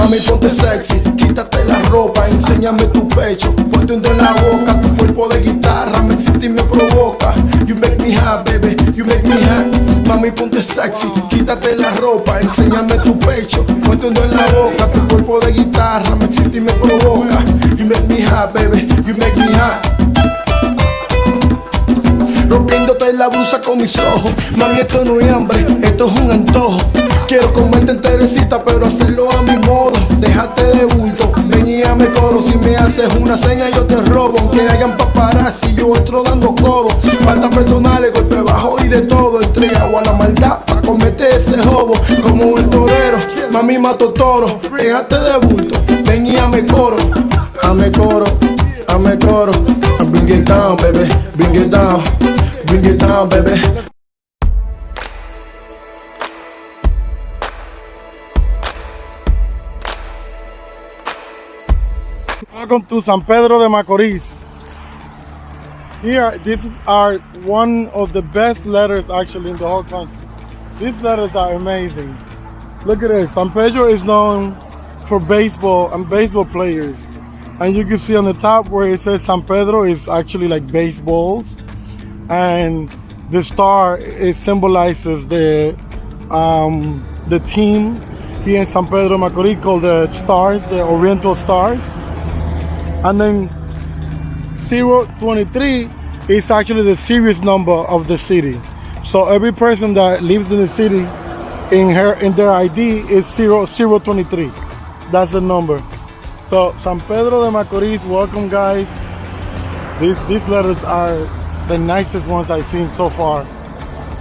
Mami, ponte sexy, quítate la ropa, enséñame tu pecho, ponte un dedo en la boca, tu cuerpo de guitarra me excita y me provoca. You make me hot, baby, you make me hot. Mami, ponte sexy, quítate la ropa, enséñame tu pecho, ponte un dedo en la boca, tu cuerpo de guitarra me excita y me provoca. You make me hot, baby, you make me hot. Rompiéndote la blusa con mis ojos. Mami, esto no es hambre, esto es un antojo. Quiero comerte enterecita, pero hacerlo a mi modo. Déjate de bulto, ven y hazme coro. Si me haces una seña yo te robo. Aunque hayan paparazzi, yo entro dando codo. Faltas personales, golpe bajo y de todo. Entregado a la maldad pa' cometer este jobo. Como el torero, mami mato toro. Déjate de bulto, ven y hazme coro. Hazme coro, hazme coro. Bring it down, baby, bring it down. Bring it down, baby. Welcome to San Pedro de Macoris. Here, these are one of the best letters actually in the whole country. These letters are amazing. Look at this. San Pedro is known for baseball and baseball players. And you can see on the top where it says San Pedro is actually like baseballs. And the star, it symbolizes the team here in San Pedro de Macorís called the Stars, the Oriental Stars. And then 023 is actually the series number of the city. So every person that lives in the city, in their ID is 023. That's the number. So San Pedro de Macorís, welcome guys. These letters are the nicest ones I've seen so far.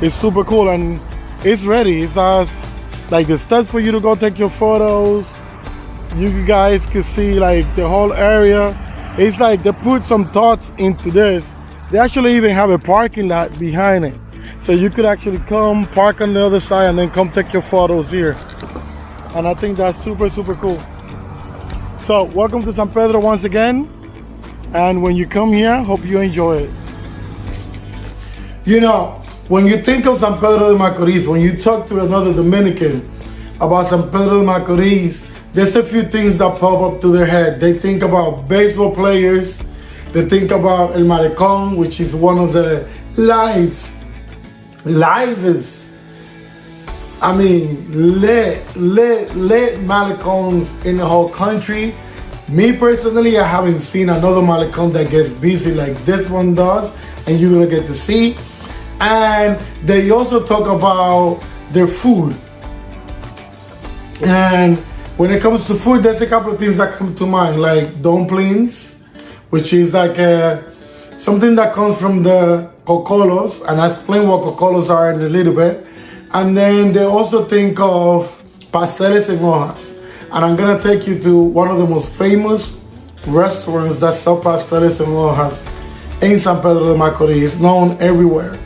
It's super cool and it's ready. It's like the steps for you to go take your photos. You guys can see like the whole area. It's like they put some thoughts into this. They actually even have a parking lot behind it. So you could actually come park on the other side and then come take your photos here. And I think that's super, super cool. So welcome to San Pedro once again. And when you come here, hope you enjoy it. You know, when you think of San Pedro de Macorís, when you talk to another Dominican about San Pedro de Macorís, there's a few things that pop up to their head. They think about baseball players. They think about El Malecon, which is one of the livest, I mean, lit Malecons in the whole country. Me personally, I haven't seen another Malecon that gets busy like this one does, and you're gonna get to see. And they also talk about their food. And when it comes to food, there's a couple of things that come to mind, like dumplings, which is like something that comes from the Cocolos, and I'll explain what Cocolos are in a little bit. And then they also think of pasteles en hojas. And I'm gonna take you to one of the most famous restaurants that sell pasteles en hojas in San Pedro de Macorís, known everywhere.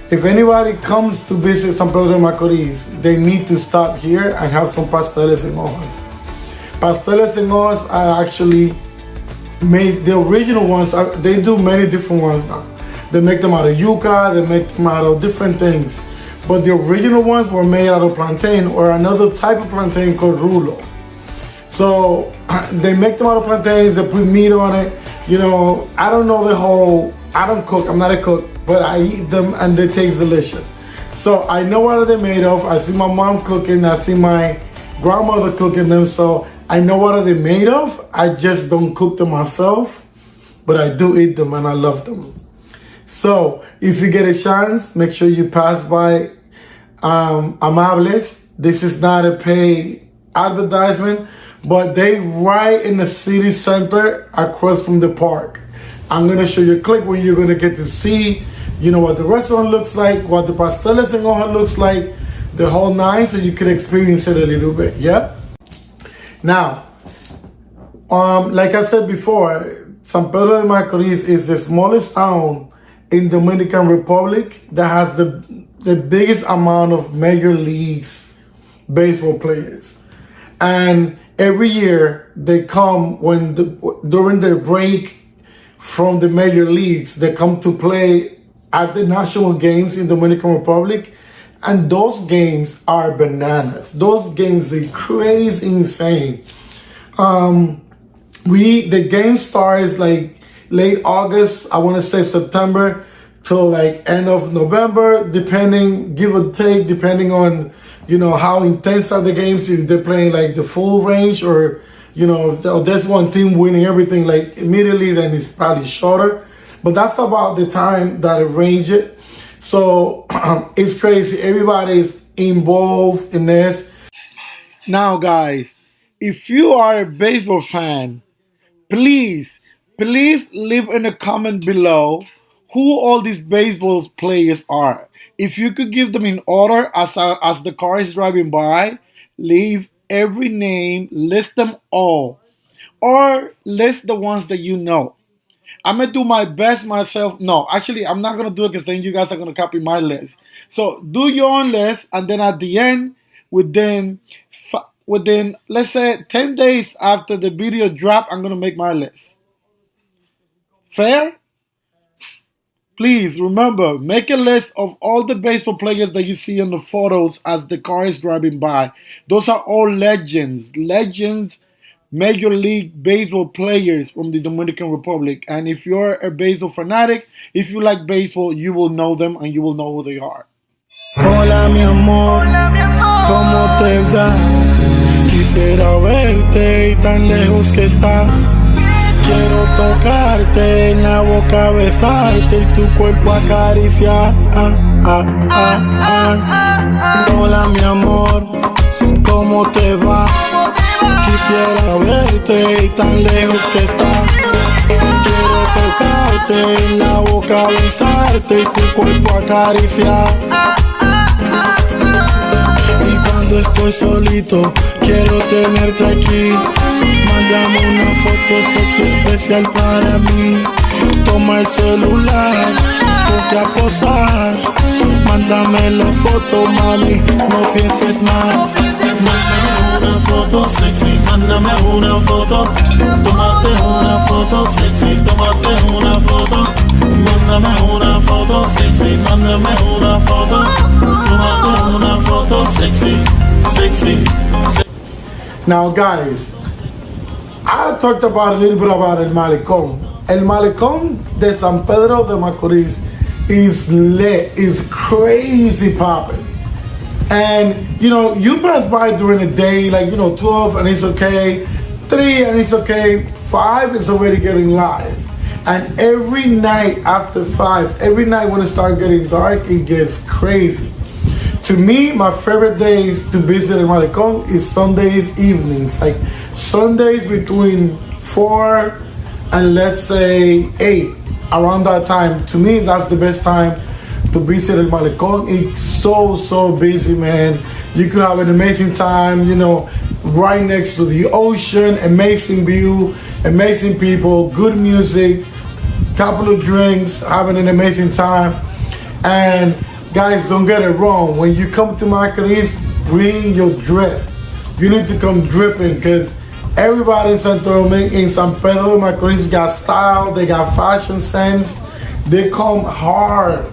If anybody comes to visit San Pedro de Macorís, they need to stop here and have some pasteles en hojas. Pasteles en hojas are actually made, the original ones, they do many different ones now. They make them out of yuca, they make them out of different things. But the original ones were made out of plantain or another type of plantain called rulo. So they make them out of plantains, they put meat on it. You know, I don't know the whole, I don't cook, I'm not a cook, but I eat them and they taste delicious. So I know what they're made of. I see my mom cooking, I see my grandmother cooking them, so I know what they're made of. I just don't cook them myself, but I do eat them and I love them. So if you get a chance, make sure you pass by Amables. This is not a paid advertisement, but they right in the city center across from the park. I'm gonna show you a clip where you're gonna get to see, you know, what the restaurant looks like, what the pasteles en hoja looks like, the whole nine, so you can experience it a little bit, yeah? Now, like I said before, San Pedro de Macorís is the smallest town in Dominican Republic that has the biggest amount of major leagues baseball players. And every year they come during their break from the major leagues, they come to play at the national games in Dominican Republic. And those games are bananas. Those games are crazy insane. The game starts like late August, I want to say September, till like end of November, depending, give or take, depending on, you know, how intense are the games, if they're playing like the full range, or, you know, if there's one team winning everything like immediately, then it's probably shorter. But that's about the time that I range it. So it's crazy. Everybody's involved in this. Now, guys, if you are a baseball fan, please leave in a comment below who all these baseball players are. If you could give them in order as the car is driving by, leave every name, list them all, or list the ones that you know. I'm gonna do my best myself. No, actually, I'm not gonna do it because then you guys are gonna copy my list. So do your own list, and then at the end, within let's say 10 days after the video drop, I'm gonna make my list. Fair? Please remember, make a list of all the baseball players that you see in the photos as the car is driving by. Those are all legends, Major League Baseball players from the Dominican Republic. And if you're a baseball fanatic, if you like baseball, you will know them and you will know who they are. Hola mi amor, ¿cómo te va? Quisiera verte y tan lejos que estás. Quiero tocarte en la boca, besarte y tu cuerpo acariciar. Hola mi amor, ¿cómo te va? Quisiera verte y tan lejos que estás. Quiero tocarte en la boca, besarte y tu cuerpo acariciar. Y cuando estoy solito, quiero tenerte aquí. Mándame una foto sexy especial para mí. Toma el celular, ponte a posar. Mándame la foto, mami, no pienses más. Mándame una foto sexy, mándame una foto. Tómate una foto sexy, tómate una foto. Mándame una foto sexy, mándame una foto. Tómate una foto sexy. Now guys, I talked about a little bit about El Malecon. El Malecon de San Pedro de Macoris is lit, is crazy popping. And you know, you pass by during the day, like, you know, 12 and it's okay, 3 and it's okay, 5 is already getting live. And every night after 5, every night when it starts getting dark, it gets crazy. To me, my favorite days to visit El Malecon is Sundays evenings, like Sundays between 4 and let's say 8, around that time. To me, that's the best time to visit El Malecon. It's so busy, man. You could have an amazing time, you know, right next to the ocean, amazing view, amazing people, good music, couple of drinks, having an amazing time. And guys, don't get it wrong. When you come to Macorís, bring your drip. You need to come dripping, because everybody in San Pedro de Macorís got style, they got fashion sense, they come hard.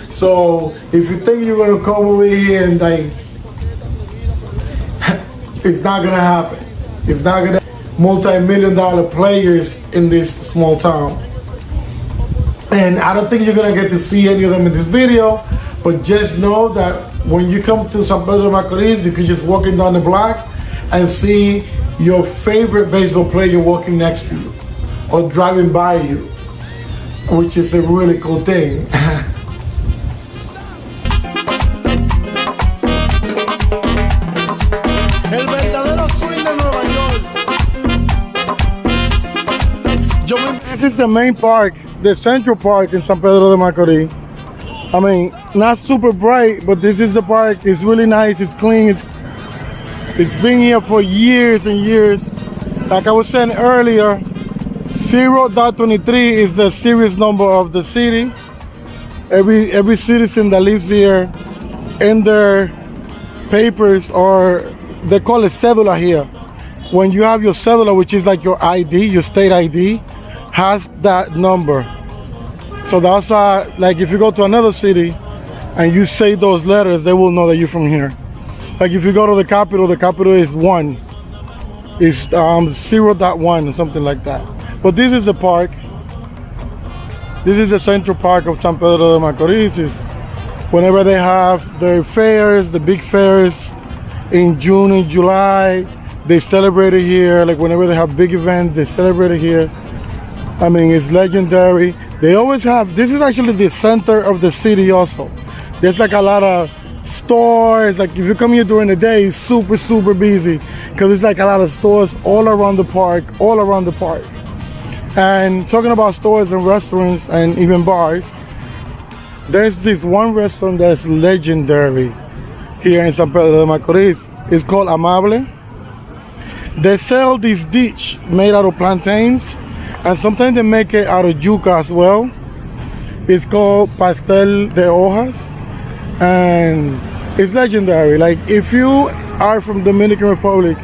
So if you think you're gonna come over here and like, it's not gonna happen. It's not gonna. Multi-million-dollar players in this small town. And I don't think you're gonna get to see any of them in this video, but just know that when you come to San Pedro de Macorís, you can just walking down the block and see your favorite baseball player walking next to you or driving by you, which is a really cool thing. El verdadero swing de Nueva York. This is the main park, the Central Park in San Pedro de Macorís. I mean, not super bright, but this is the park. It's really nice, it's clean, it's been here for years and years. Like I was saying earlier, 0.23 is the series number of the city. Every citizen that lives here, in their papers, or they call it cédula here. When you have your cédula, which is like your ID, your state ID, has that number. So that's like if you go to another city and you say those letters, they will know that you're from here. Like if you go to the capital is 1. It's 0.1 or something like that. But this is the park. This is the central park of San Pedro de Macoris. Whenever they have their fairs, the big fairs in June and July, they celebrate it here. Like whenever they have big events, they celebrate it here. I mean, it's legendary. They always have, this is actually the center of the city also. There's like a lot of stores. Like if you come here during the day, it's super, super busy because it's like a lot of stores all around the park, And talking about stores and restaurants and even bars, there's this one restaurant that's legendary here in San Pedro de Macoris. It's called Amables. They sell this dish made out of plantains, and sometimes they make it out of yuca as well. It's called pastel de hojas, and it's legendary. Like if you are from Dominican Republic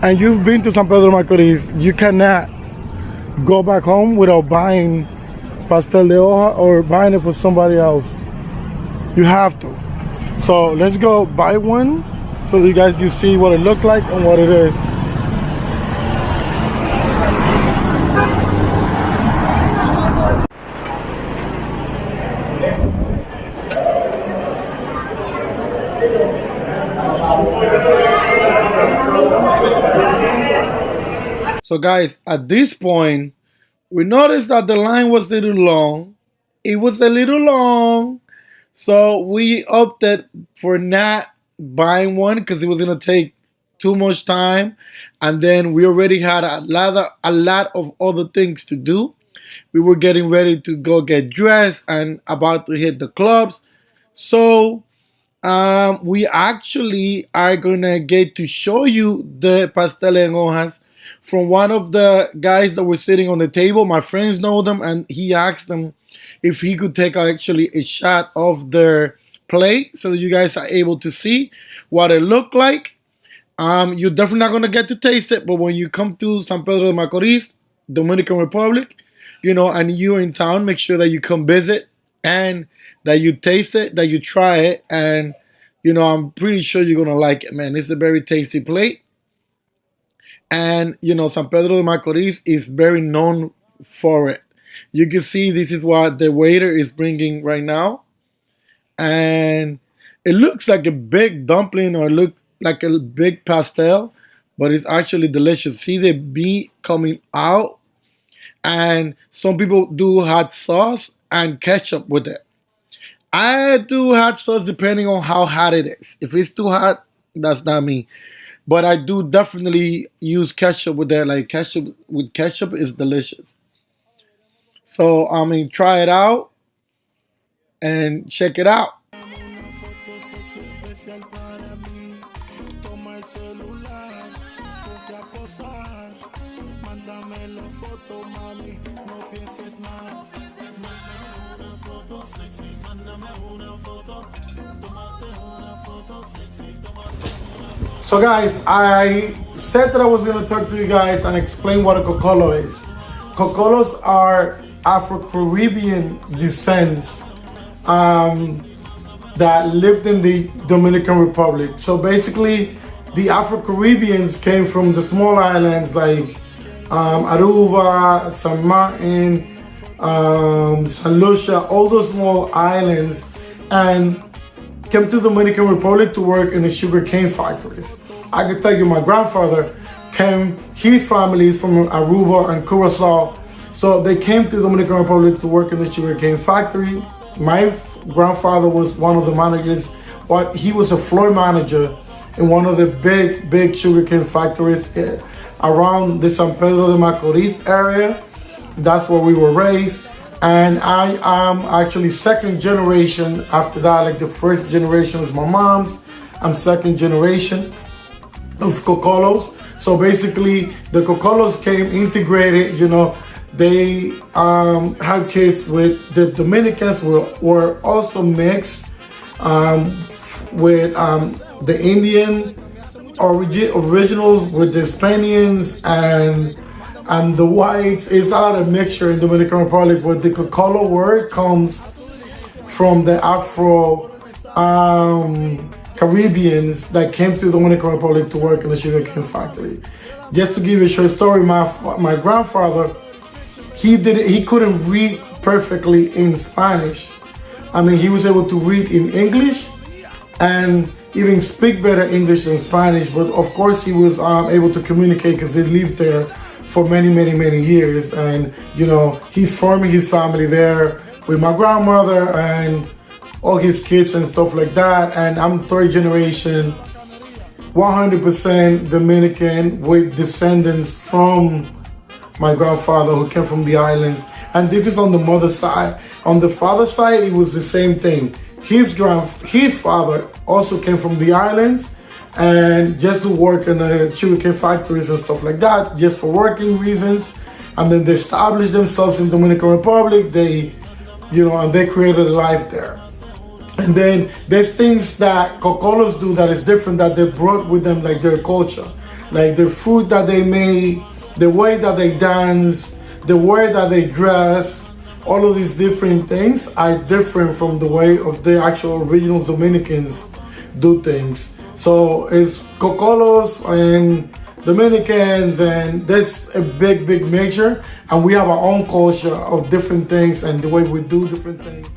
and you've been to San Pedro de Macoris, you cannot go back home without buying pastel de hoja or buying it for somebody else. You have to. So let's go buy one so you guys can see what it looks like and what it is. So guys, at this point, we noticed that the line was a little long. It was a little long. So we opted for not buying one because it was going to take too much time. And then we already had a lot of other things to do. We were getting ready to go get dressed and about to hit the clubs. So we actually are going to get to show you the pasteles en hojas from one of the guys that were sitting on the table. My friends know them, and he asked them if he could take actually a shot of their plate so that you guys are able to see what it looked like. You're definitely not going to get to taste it, but when you come to San Pedro de Macoris, Dominican Republic, and you're in town, make sure that you come visit and that you taste it, that you try it, and I'm pretty sure you're going to like it, man. It's a very tasty plate. And, San Pedro de Macoris is very known for it. You can see this is what the waiter is bringing right now. And it looks like a big dumpling or look like a big pastel, but it's actually delicious. See the meat coming out. And some people do hot sauce and ketchup with it. I do hot sauce depending on how hot it is. If it's too hot, that's not me. But I do definitely use ketchup with that. Like ketchup is delicious. So try it out and check it out. So guys, I said that I was going to talk to you guys and explain what a Cocolo is. Cocolos are Afro-Caribbean descents that lived in the Dominican Republic. So basically, the Afro-Caribbeans came from the small islands like Aruba, San Martin, San Lucia, all those small islands, and came to the Dominican Republic to work in the sugar cane factories. I can tell you my grandfather his family is from Aruba and Curacao. So they came to the Dominican Republic to work in the sugar cane factory. My grandfather was one of the managers, but he was a floor manager in one of the big sugar cane factories around the San Pedro de Macoris area. That's where we were raised. And I am actually second generation after that. Like the first generation was my mom's. I'm second generation of Cocolos. So basically the Cocolos came integrated, they had kids with the Dominicans were also mixed with the Indian originals with the Hispanians and the whites. It's a lot of mixture in Dominican Republic, but the Cocolo word comes from the Afro Caribbeans that came to the Dominican Republic to work in the sugarcane factory. Just to give you a short story, my grandfather, he couldn't read perfectly in Spanish. I mean, he was able to read in English and even speak better English than Spanish, but of course he was able to communicate because he lived there for many years. And you know, he formed his family there with my grandmother and all his kids and stuff like that. And I'm third generation, 100% Dominican with descendants from my grandfather who came from the islands. And this is on the mother's side. On the father's side, it was the same thing. His father also came from the islands and just to work in the sugarcane factories and stuff like that, just for working reasons. And then they established themselves in Dominican Republic. They, you know, and they created a life there. And then there's things that Cocolos do that is different that they brought with them, like their culture, like the food that they made, the way that they dance, the way that they dress. All of these different things are different from the way of the actual original Dominicans do things. So it's Cocolos and Dominicans, and there's a big mixture, and we have our own culture of different things and the way we do different things.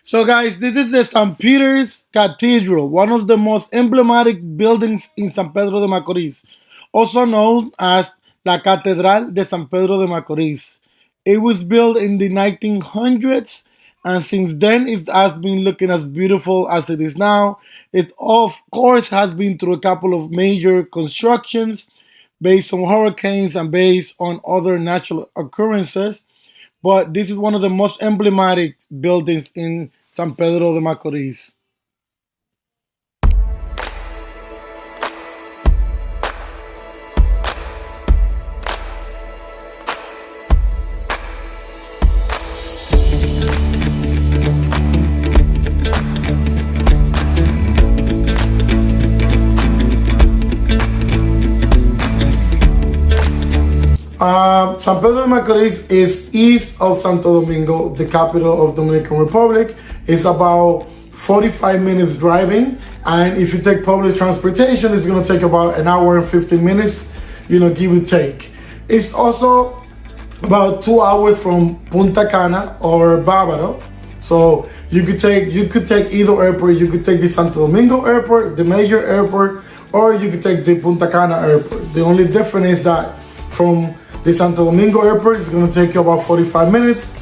So guys, this is the San Peter's Cathedral, one of the most emblematic buildings in San Pedro de Macoris, also known as La Cathedral de San Pedro de Macoris. It was built in the 1900s, and since then it has been looking as beautiful as it is now. It of course has been through a couple of major constructions based on hurricanes and based on other natural occurrences, but this is one of the most emblematic buildings in San Pedro de Macoris. San Pedro de Macorís is east of Santo Domingo, the capital of Dominican Republic. It's about 45 minutes driving, and if you take public transportation, it's going to take about an hour and 15 minutes, you know, give or take. It's also about 2 hours from Punta Cana or Bávaro. So you could take either airport. You could take the Santo Domingo airport, the major airport, or you could take the Punta Cana airport. The only difference is that from the Santo Domingo airport is going to take you about 45 minutes,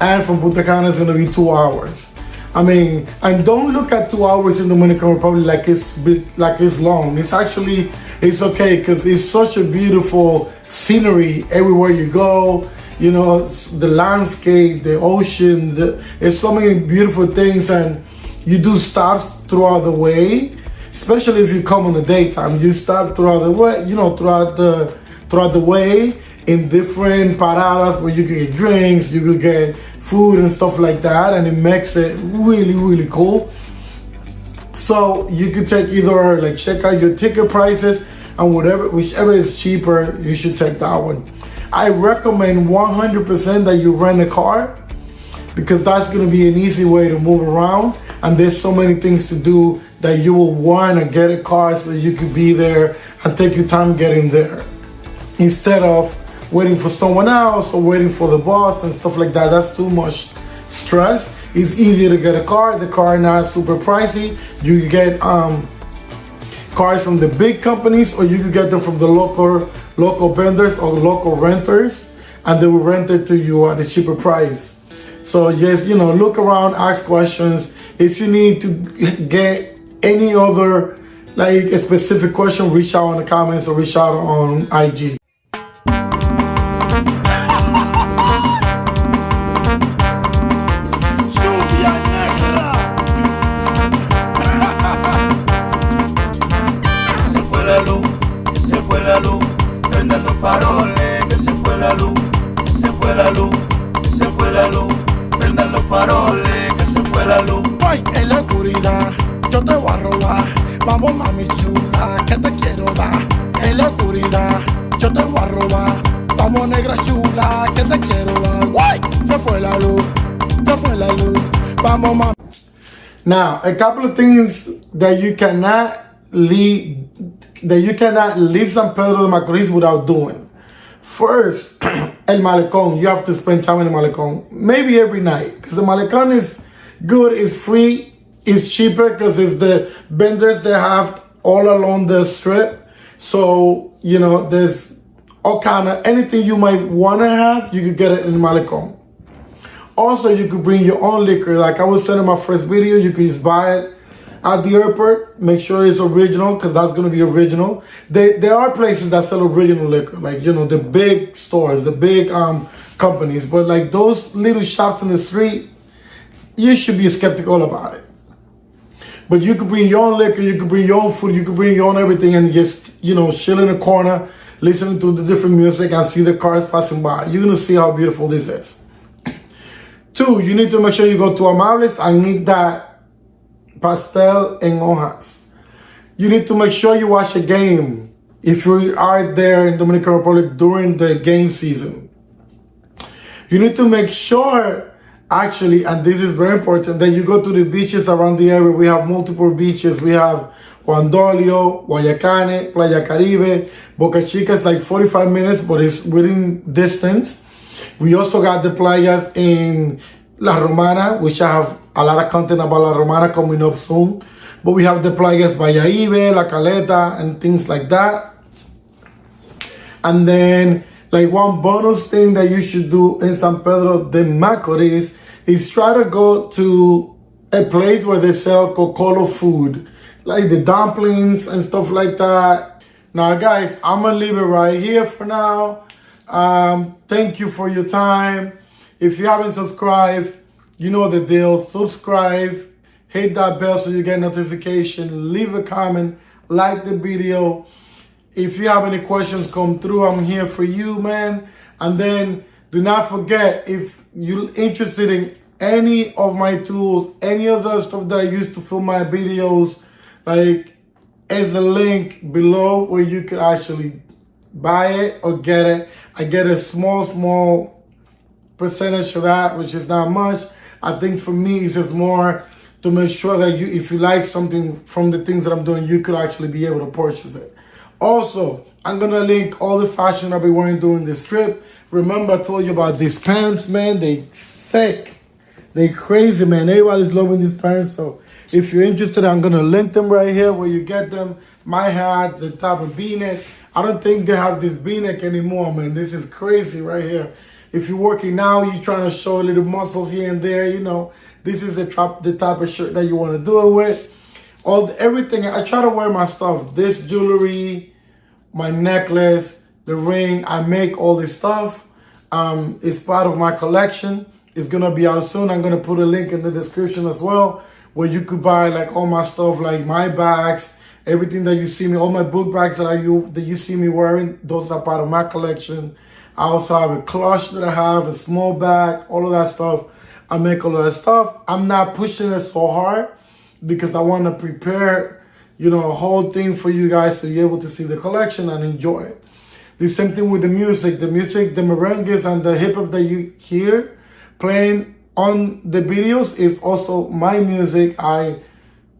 and from Punta Cana is going to be 2 hours. I mean, and don't look at 2 hours in the Dominican Republic like it's long. It's okay because it's such a beautiful scenery everywhere you go. You know, the landscape, the ocean, there's so many beautiful things, and you do stops throughout the way, especially if you come in the daytime. You stop throughout the way, you know, throughout the way in different paradas where you can get drinks, you could get food and stuff like that, and it makes it really cool. So you could take either, like, check out your ticket prices, and whichever is cheaper, you should take that one. I recommend 100% that you rent a car, because that's going to be an easy way to move around, and there's so many things to do that you will want to get a car so you could be there and take your time getting there, instead of waiting for someone else or waiting for the bus and stuff like that. That's too much stress. It's easier to get a car. The car not super pricey. You get cars from the big companies, or you can get them from the local vendors or local renters, and they will rent it to you at a cheaper price. So just, you know, look around, ask questions. If you need to get any other, like, a specific question, reach out in the comments or reach out on IG. Lluvia negra. fue la luz, se fue la luz. Prendan los faroles, que se fue la luz. Ay, en la oscuridad, yo te voy a robar. Vamos mami chula, que te quiero dar. En la oscuridad, yo te voy a robar. Vamos negra chula, que te quiero dar. Ay, se fue la luz, se fue la luz. Vamos mami. Now, a couple of things that you cannot leave San Pedro de Macoris without doing. First, el Malecon. You have to spend time in the Malecon, maybe every night, because the Malecon is good, it's free, it's cheaper because it's the vendors they have all along the strip. So, you know, there's all kind of anything you might want to have, you could get it in the Malecon. Also, you could bring your own liquor. Like I was saying in my first video, you could just buy it at the airport. Make sure it's original, because that's going to be original. There are places that sell original liquor, like, you know, the big stores, the big companies. But like those little shops in the street, you should be skeptical about it. But you could bring your own liquor, you could bring your own food, you could bring your own everything, and just, you know, chill in a corner, listening to the different music and see the cars passing by. You're going to see how beautiful this is. 2, you need to make sure you go to Amables and eat that pastel en hojas. You need to make sure you watch a game if you are there in Dominican Republic during the game season. You need to make sure, actually, and this is very important, that you go to the beaches around the area. We have multiple beaches. We have Juan Dolio, Guayacanes, Playa Caribe, Boca Chica is like 45 minutes, but it's within distance. We also got the playas in La Romana, which I have a lot of content about La Romana coming up soon. But we have the playas Valladolid, La Caleta, and things like that. And then, like, one bonus thing that you should do in San Pedro de Macoris is try to go to a place where they sell Cocolo food, like the dumplings and stuff like that. Now, guys, I'm gonna leave it right here for now. Thank you for your time. If you haven't subscribed, you know the deal. Subscribe, hit that bell so you get notification, leave a comment, like the video. If you have any questions come through, I'm here for you, man. And then do not forget, if you're interested in any of my tools, any of the stuff that I use to film my videos, like, there's a link below where you can actually buy it or get it. I get a small percentage of that, which is not much. I think for me, it's just more to make sure that you, if you like something from the things that I'm doing, you could actually be able to purchase it. Also, I'm gonna link all the fashion I'll be wearing during this trip. Remember, I told you about these pants, man. They sick. They crazy, man. Everybody's loving these pants. So if you're interested, I'm gonna link them right here where you get them. My hat, the type of v-neck. I don't think they have this v-neck anymore, man. This is crazy right here. If you're working now, you're trying to show a little muscles here and there, you know, this is the type of shirt that you want to do it with. Everything, I try to wear my stuff. This jewelry, my necklace, the ring, I make all this stuff. It's part of my collection. It's going to be out soon. I'm going to put a link in the description as well, where you could buy like all my stuff, like my bags, everything that you see me, all my book bags that you see me wearing, those are part of my collection. I also have a clutch that I have, a small bag, all of that stuff. I make all of that stuff. I'm not pushing it so hard because I want to prepare, you know, a whole thing for you guys to be able to see the collection and enjoy it. The same thing with the music, the merengues and the hip hop that you hear playing on the videos is also my music. I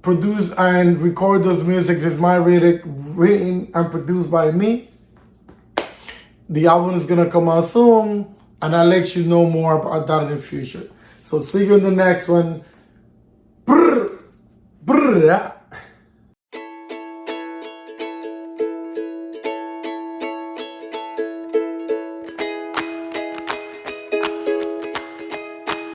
produce and record those music. It's my written and produced by me. The album is gonna come out soon, and I'll let you know more about that in the future. So see you in the next one. Brr, brr.